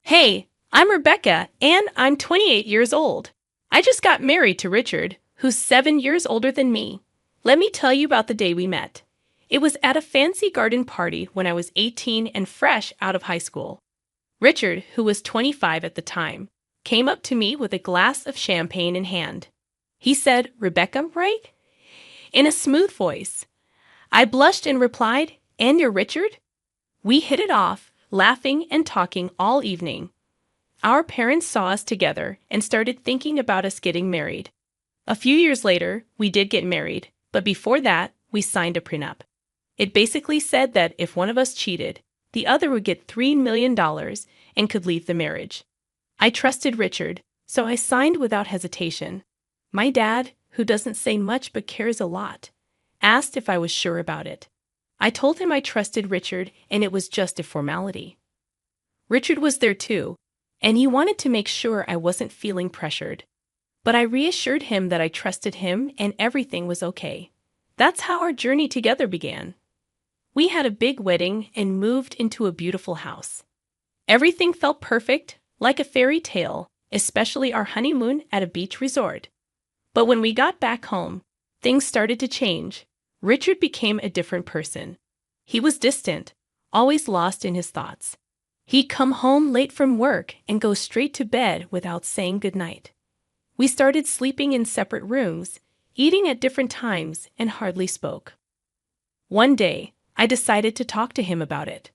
Hey, I'm Rebecca, and I'm 28 years old. I just got married to Richard, who's 7 years older than me. Let me tell you about the day we met. It was at a fancy garden party when I was 18 and fresh out of high school. Richard, who was 25 at the time, came up to me with a glass of champagne in hand. He said, "Rebecca, right?" in a smooth voice. I blushed and replied, "And you're Richard?" We hit it off, laughing and talking all evening. Our parents saw us together and started thinking about us getting married. A few years later, we did get married, but before that, we signed a prenup. It basically said that if one of us cheated, the other would get $3 million and could leave the marriage. I trusted Richard, so I signed without hesitation. My dad, who doesn't say much but cares a lot, asked if I was sure about it. I told him I trusted Richard and it was just a formality. Richard was there too, and he wanted to make sure I wasn't feeling pressured. But I reassured him that I trusted him and everything was okay. That's how our journey together began. We had a big wedding and moved into a beautiful house. Everything felt perfect, like a fairy tale, especially our honeymoon at a beach resort. But when we got back home, things started to change. Richard became a different person. He was distant, always lost in his thoughts. He'd come home late from work and go straight to bed without saying goodnight. We started sleeping in separate rooms, eating at different times, and hardly spoke. One day, I decided to talk to him about it.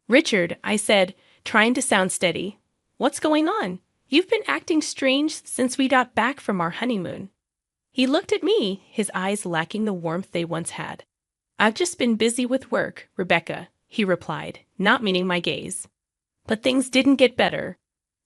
"Richard," I said, trying to sound steady, "what's going on? You've been acting strange since we got back from our honeymoon." He looked at me, his eyes lacking the warmth they once had. "I've just been busy with work, Rebecca," he replied, not meeting my gaze. But things didn't get better.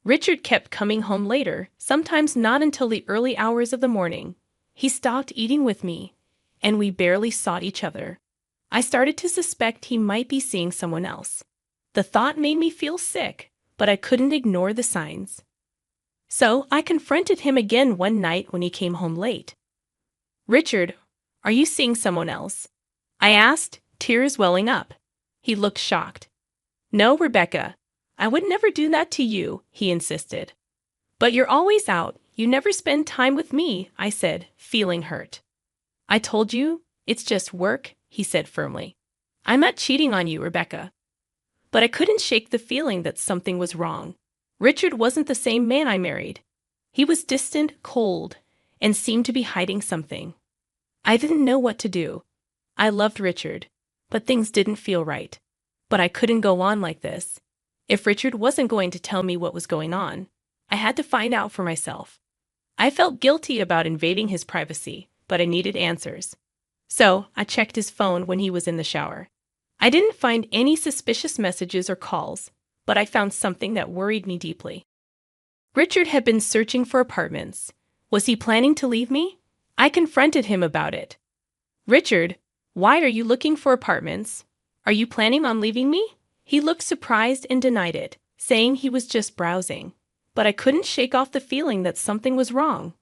Richard kept coming home later, sometimes not until the early hours of the morning. He stopped eating with me, and we barely saw each other. I started to suspect he might be seeing someone else. The thought made me feel sick, but I couldn't ignore the signs. So I confronted him again one night when he came home late. "Richard, are you seeing someone else?" I asked, tears welling up. He looked shocked. "No, Rebecca, I would never do that to you," he insisted. "But you're always out. You never spend time with me," I said, feeling hurt. "I told you, it's just work," he said firmly. "I'm not cheating on you, Rebecca." But I couldn't shake the feeling that something was wrong. Richard wasn't the same man I married. He was distant, cold, and seemed to be hiding something. I didn't know what to do. I loved Richard, but things didn't feel right. But I couldn't go on like this. If Richard wasn't going to tell me what was going on, I had to find out for myself. I felt guilty about invading his privacy, but I needed answers. So I checked his phone when he was in the shower. I didn't find any suspicious messages or calls, but I found something that worried me deeply. Richard had been searching for apartments. Was he planning to leave me? I confronted him about it. "Richard, why are you looking for apartments? Are you planning on leaving me?" He looked surprised and denied it, saying he was just browsing. But I couldn't shake off the feeling that something was wrong.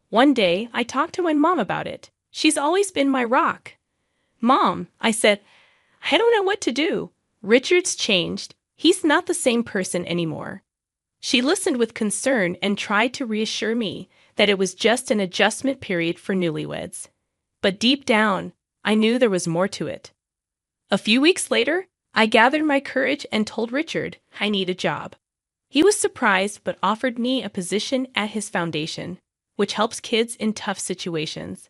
One day, I talked to my mom about it. She's always been my rock. "Mom," I said, "I don't know what to do. Richard's changed. He's not the same person anymore." She listened with concern and tried to reassure me that it was just an adjustment period for newlyweds. But deep down, I knew there was more to it. A few weeks later, I gathered my courage and told Richard I need a job. He was surprised but offered me a position at his foundation, which helps kids in tough situations.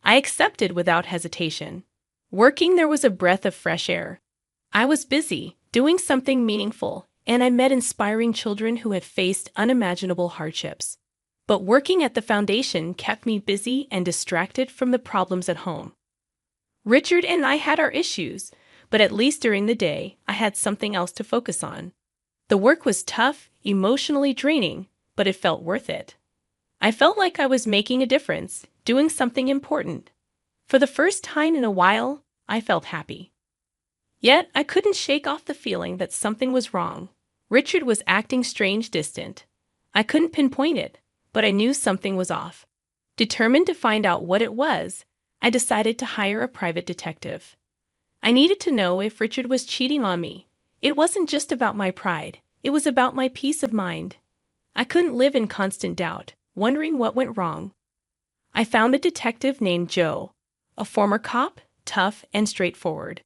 I accepted without hesitation. Working there was a breath of fresh air. I was busy, doing something meaningful, and I met inspiring children who had faced unimaginable hardships. But working at the foundation kept me busy and distracted from the problems at home. Richard and I had our issues, but at least during the day, I had something else to focus on. The work was tough, emotionally draining, but it felt worth it. I felt like I was making a difference, doing something important. For the first time in a while, I felt happy. Yet, I couldn't shake off the feeling that something was wrong. Richard was acting strange, distant. I couldn't pinpoint it, but I knew something was off. Determined to find out what it was, I decided to hire a private detective. I needed to know if Richard was cheating on me. It wasn't just about my pride. It was about my peace of mind. I couldn't live in constant doubt, wondering what went wrong. I found a detective named Joe, a former cop, tough and straightforward.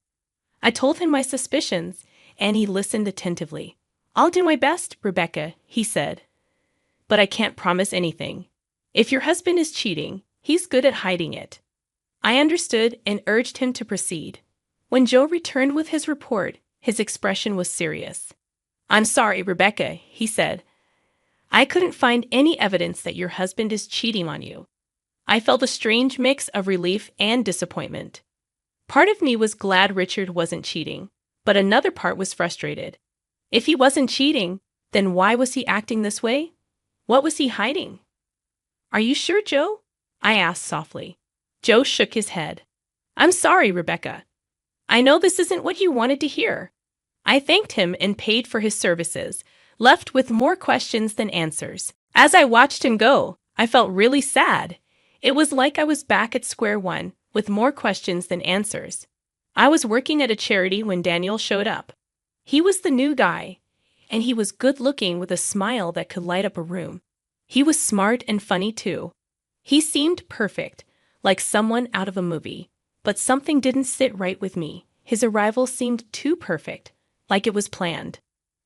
I told him my suspicions, and he listened attentively. "I'll do my best, Rebecca," he said. "But I can't promise anything. If your husband is cheating, he's good at hiding it." I understood and urged him to proceed. When Joe returned with his report, his expression was serious. "I'm sorry, Rebecca," he said. "I couldn't find any evidence that your husband is cheating on you." I felt a strange mix of relief and disappointment. Part of me was glad Richard wasn't cheating, but another part was frustrated. If he wasn't cheating, then why was he acting this way? What was he hiding? "Are you sure, Joe?" I asked softly. Joe shook his head. "I'm sorry, Rebecca. I know this isn't what you wanted to hear." I thanked him and paid for his services, left with more questions than answers. As I watched him go, I felt really sad. It was like I was back at square one, with more questions than answers. I was working at a charity when Daniel showed up. He was the new guy, and he was good-looking with a smile that could light up a room. He was smart and funny too. He seemed perfect, like someone out of a movie. But something didn't sit right with me. His arrival seemed too perfect, like it was planned.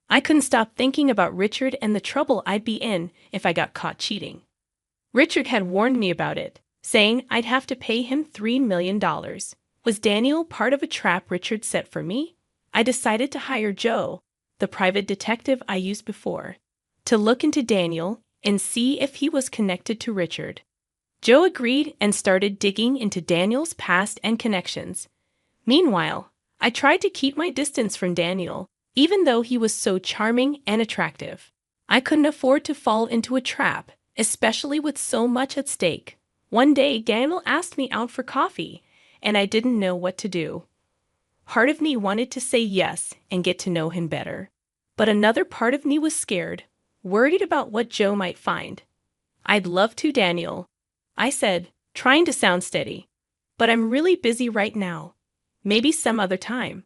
I couldn't stop thinking about Richard and the trouble I'd be in if I got caught cheating. Richard had warned me about it, saying I'd have to pay him $3 million. Was Daniel part of a trap Richard set for me? I decided to hire Joe, the private detective I used before, to look into Daniel and see if he was connected to Richard. Joe agreed and started digging into Daniel's past and connections. Meanwhile, I tried to keep my distance from Daniel, even though he was so charming and attractive. I couldn't afford to fall into a trap, especially with so much at stake. One day, Daniel asked me out for coffee, and I didn't know what to do. Part of me wanted to say yes and get to know him better. But another part of me was scared, worried about what Joe might find. "I'd love to, Daniel," I said, trying to sound steady. "But I'm really busy right now. Maybe some other time."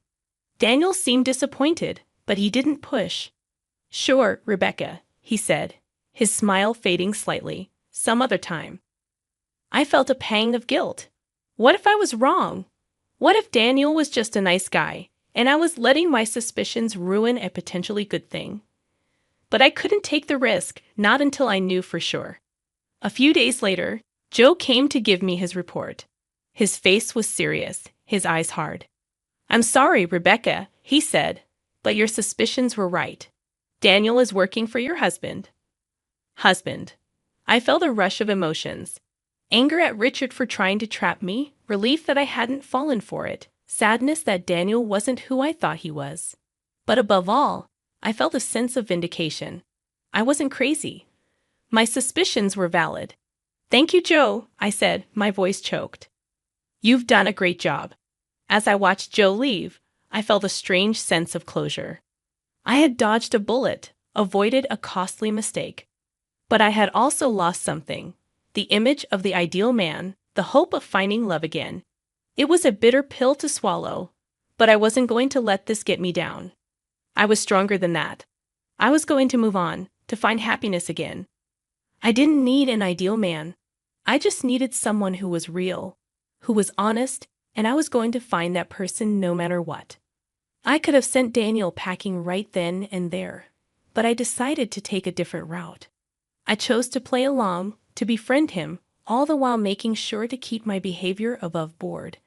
Daniel seemed disappointed, but he didn't push. "Sure, Rebecca," he said, his smile fading slightly. "Some other time." I felt a pang of guilt. What if I was wrong? What if Daniel was just a nice guy, and I was letting my suspicions ruin a potentially good thing? But I couldn't take the risk, not until I knew for sure. A few days later, Joe came to give me his report. His face was serious, his eyes hard. "I'm sorry, Rebecca," he said, "but your suspicions were right. Daniel is working for your husband." Husband. I felt a rush of emotions. Anger at Richard for trying to trap me, relief that I hadn't fallen for it, sadness that Daniel wasn't who I thought he was. But above all, I felt a sense of vindication. I wasn't crazy. My suspicions were valid. "Thank you, Joe," I said, my voice choked. "You've done a great job." As I watched Joe leave, I felt a strange sense of closure. I had dodged a bullet, avoided a costly mistake. But I had also lost something. The image of the ideal man, the hope of finding love again. It was a bitter pill to swallow, but I wasn't going to let this get me down. I was stronger than that. I was going to move on, to find happiness again. I didn't need an ideal man. I just needed someone who was real, who was honest, and I was going to find that person no matter what. I could have sent Daniel packing right then and there, but I decided to take a different route. I chose to play along, to befriend him, all the while making sure to keep my behavior above board,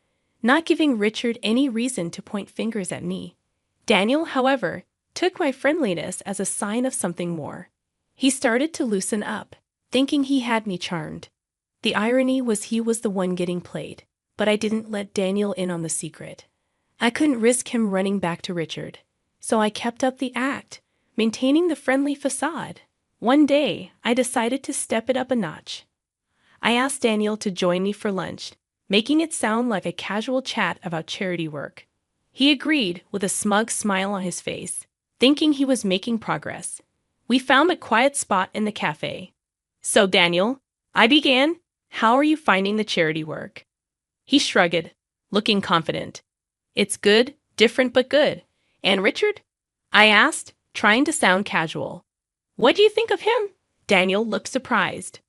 not giving Richard any reason to point fingers at me. Daniel, however, took my friendliness as a sign of something more. He started to loosen up, thinking he had me charmed. The irony was he was the one getting played, but I didn't let Daniel in on the secret. I couldn't risk him running back to Richard, so I kept up the act, maintaining the friendly facade. One day, I decided to step it up a notch. I asked Daniel to join me for lunch, making it sound like a casual chat about charity work. He agreed with a smug smile on his face, thinking he was making progress. We found a quiet spot in the cafe. "So, Daniel," I began, "how are you finding the charity work?" He shrugged, looking confident. "It's good, different but good. And Richard?" I asked, trying to sound casual. What do you think of him? Daniel looked surprised.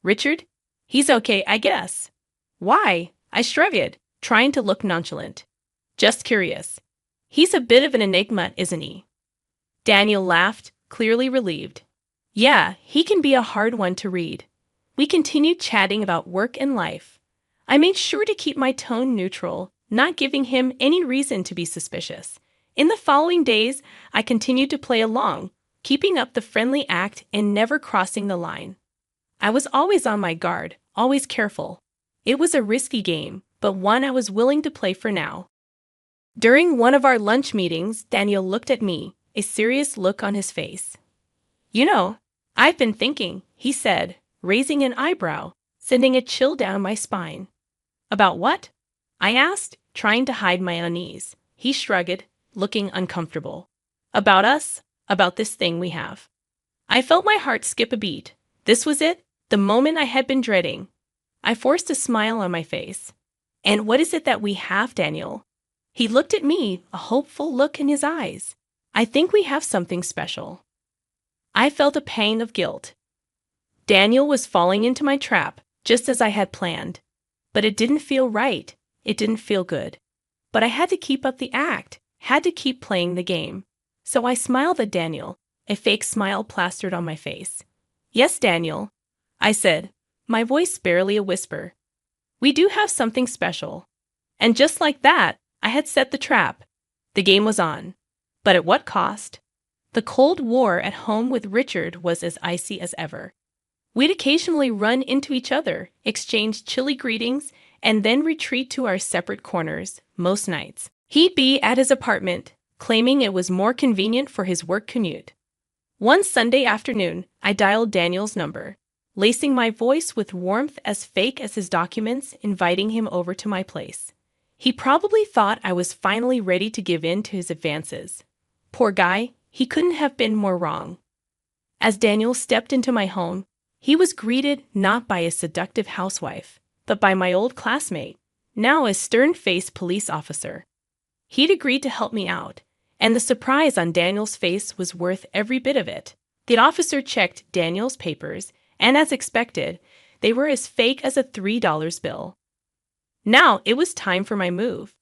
Richard? He's okay, I guess. Why? I shrugged, trying to look nonchalant. Just curious. He's a bit of an enigma, isn't he? Daniel laughed, clearly relieved. Yeah, he can be a hard one to read. We continued chatting about work and life. I made sure to keep my tone neutral, not giving him any reason to be suspicious. In the following days, I continued to play along, keeping up the friendly act and never crossing the line. I was always on my guard, always careful. It was a risky game, but one I was willing to play for now. During one of our lunch meetings, Daniel looked at me, a serious look on his face. You know, I've been thinking, he said, raising an eyebrow, sending a chill down my spine. About what? I asked, trying to hide my unease. He shrugged, looking uncomfortable. About us, about this thing we have. I felt my heart skip a beat. This was it, the moment I had been dreading. I forced a smile on my face. And what is it that we have, Daniel? He looked at me, a hopeful look in his eyes. I think we have something special. I felt a pang of guilt. Daniel was falling into my trap, just as I had planned. But it didn't feel right. It didn't feel good. But I had to keep up the act, had to keep playing the game. So I smiled at Daniel, a fake smile plastered on my face. Yes, Daniel, I said, my voice barely a whisper. We do have something special. And just like that, I had set the trap. The game was on. But at what cost? The Cold War at home with Richard was as icy as ever. We'd occasionally run into each other, exchange chilly greetings, and then retreat to our separate corners, most nights. He'd be at his apartment, claiming it was more convenient for his work commute. One Sunday afternoon, I dialed Daniel's number, lacing my voice with warmth as fake as his documents, inviting him over to my place. He probably thought I was finally ready to give in to his advances. Poor guy, he couldn't have been more wrong. As Daniel stepped into my home, he was greeted not by a seductive housewife, but by my old classmate, now a stern-faced police officer. He'd agreed to help me out, and the surprise on Daniel's face was worth every bit of it. The officer checked Daniel's papers, and as expected, they were as fake as a $3 bill. Now it was time for my move.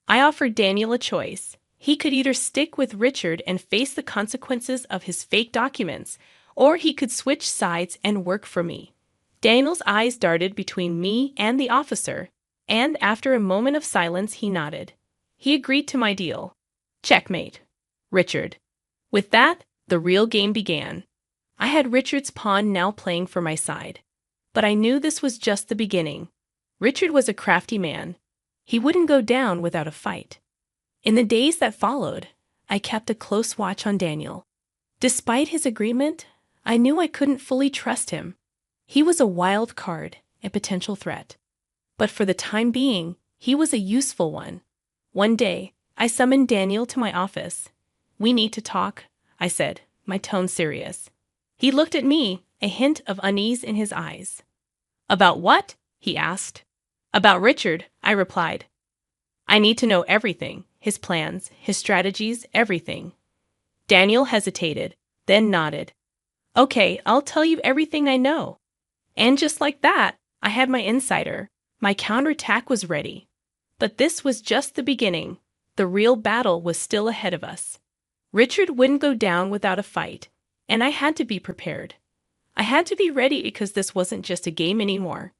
I offered Daniel a choice. He could either stick with Richard and face the consequences of his fake documents, or he could switch sides and work for me. Daniel's eyes darted between me and the officer, and after a moment of silence he nodded. He agreed to my deal. Checkmate. Richard. With that, the real game began. I had Richard's pawn now playing for my side. But I knew this was just the beginning. Richard was a crafty man. He wouldn't go down without a fight. In the days that followed, I kept a close watch on Daniel. Despite his agreement, I knew I couldn't fully trust him. He was a wild card, a potential threat. But for the time being, he was a useful one. One day, I summoned Daniel to my office. We need to talk, I said, my tone serious. He looked at me, a hint of unease in his eyes. About what? He asked. About Richard, I replied. I need to know everything, his plans, his strategies, everything. Daniel hesitated, then nodded. Okay, I'll tell you everything I know. And just like that, I had my insider. My counterattack was ready. But this was just the beginning. The real battle was still ahead of us. Richard wouldn't go down without a fight, and I had to be prepared. I had to be ready because this wasn't just a game anymore.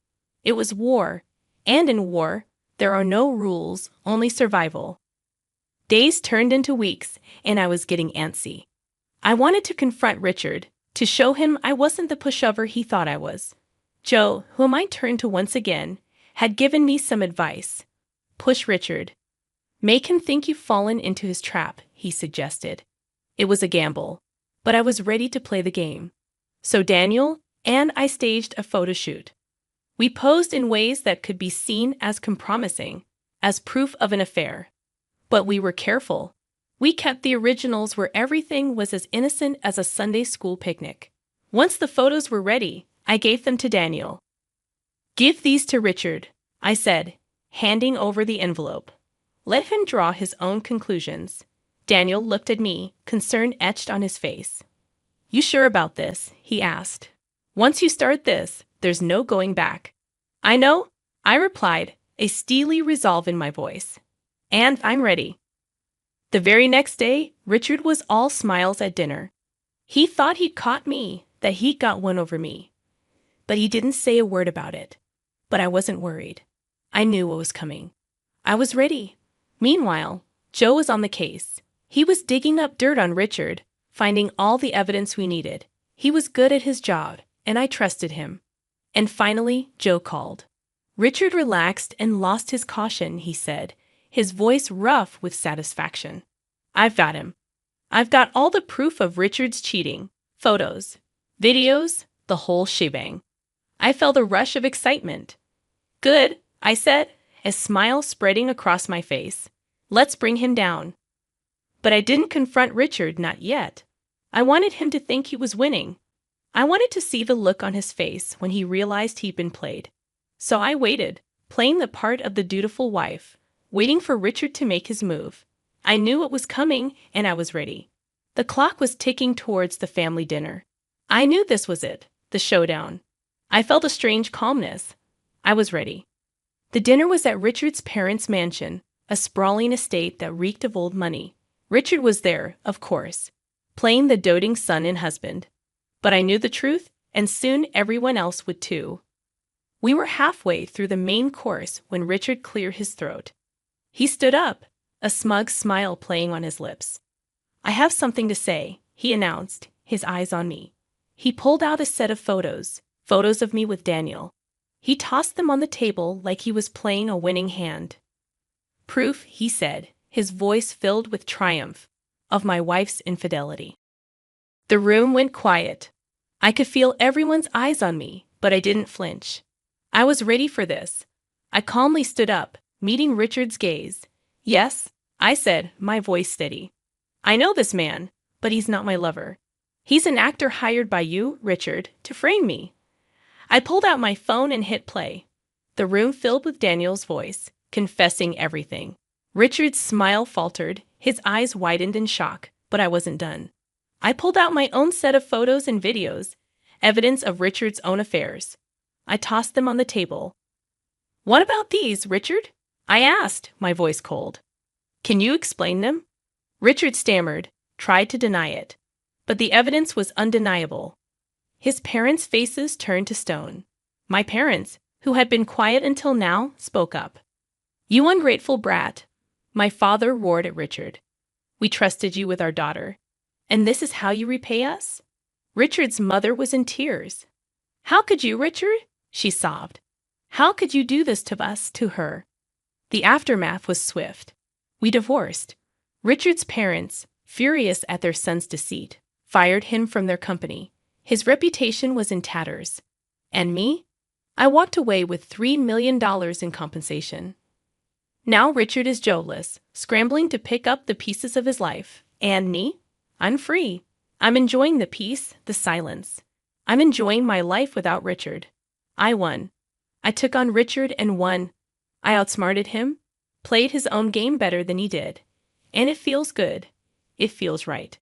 It was war, and in war, there are no rules, only survival. Days turned into weeks, and I was getting antsy. I wanted to confront Richard, to show him I wasn't the pushover he thought I was. Joe, whom I turned to once again, had given me some advice. Push Richard. Make him think you've fallen into his trap, he suggested. It was a gamble, but I was ready to play the game. So Daniel and I staged a photo shoot. We posed in ways that could be seen as compromising, as proof of an affair. But we were careful. We kept the originals where everything was as innocent as a Sunday school picnic. Once the photos were ready, I gave them to Daniel. Give these to Richard, I said, handing over the envelope. Let him draw his own conclusions. Daniel looked at me, concern etched on his face. You sure about this? He asked. Once you start this, there's no going back. I know, I replied, a steely resolve in my voice. And I'm ready. The very next day, Richard was all smiles at dinner. He thought he'd caught me, that he'd got one over me. But he didn't say a word about it. But I wasn't worried. I knew what was coming. I was ready. Meanwhile, Joe was on the case. He was digging up dirt on Richard, finding all the evidence we needed. He was good at his job, and I trusted him. And finally, Joe called. Richard relaxed and lost his caution, he said, his voice rough with satisfaction. I've got him. I've got all the proof of Richard's cheating. Photos, videos, the whole shebang. I felt a rush of excitement. Good, I said, a smile spreading across my face. Let's bring him down. But I didn't confront Richard, not yet. I wanted him to think he was winning. I wanted to see the look on his face when he realized he'd been played. So I waited, playing the part of the dutiful wife, waiting for Richard to make his move. I knew it was coming, and I was ready. The clock was ticking towards the family dinner. I knew this was it, the showdown. I felt a strange calmness. I was ready. The dinner was at Richard's parents' mansion, a sprawling estate that reeked of old money. Richard was there, of course, playing the doting son and husband. But I knew the truth, and soon everyone else would too. We were halfway through the main course when Richard cleared his throat. He stood up, a smug smile playing on his lips. I have something to say, he announced, his eyes on me. He pulled out a set of photos of me with Daniel. He tossed them on the table like he was playing a winning hand. Proof, he said, his voice filled with triumph, of my wife's infidelity. The room went quiet. I could feel everyone's eyes on me, but I didn't flinch. I was ready for this. I calmly stood up, meeting Richard's gaze. Yes, I said, my voice steady. I know this man, but he's not my lover. He's an actor hired by you, Richard, to frame me. I pulled out my phone and hit play. The room filled with Daniel's voice, confessing everything. Richard's smile faltered, his eyes widened in shock, but I wasn't done. I pulled out my own set of photos and videos, evidence of Richard's own affairs. I tossed them on the table. What about these, Richard? I asked, my voice cold. Can you explain them? Richard stammered, tried to deny it. But the evidence was undeniable. His parents' faces turned to stone. My parents, who had been quiet until now, spoke up. You ungrateful brat, my father roared at Richard. We trusted you with our daughter. And this is how you repay us? Richard's mother was in tears. How could you, Richard? She sobbed. How could you do this to us, to her? The aftermath was swift. We divorced. Richard's parents, furious at their son's deceit, fired him from their company. His reputation was in tatters. And me? I walked away with $3 million in compensation. Now Richard is Joeless, scrambling to pick up the pieces of his life. And me? I'm free. I'm enjoying the peace, the silence. I'm enjoying my life without Richard. I won. I took on Richard and won. I outsmarted him, played his own game better than he did. And it feels good. It feels right.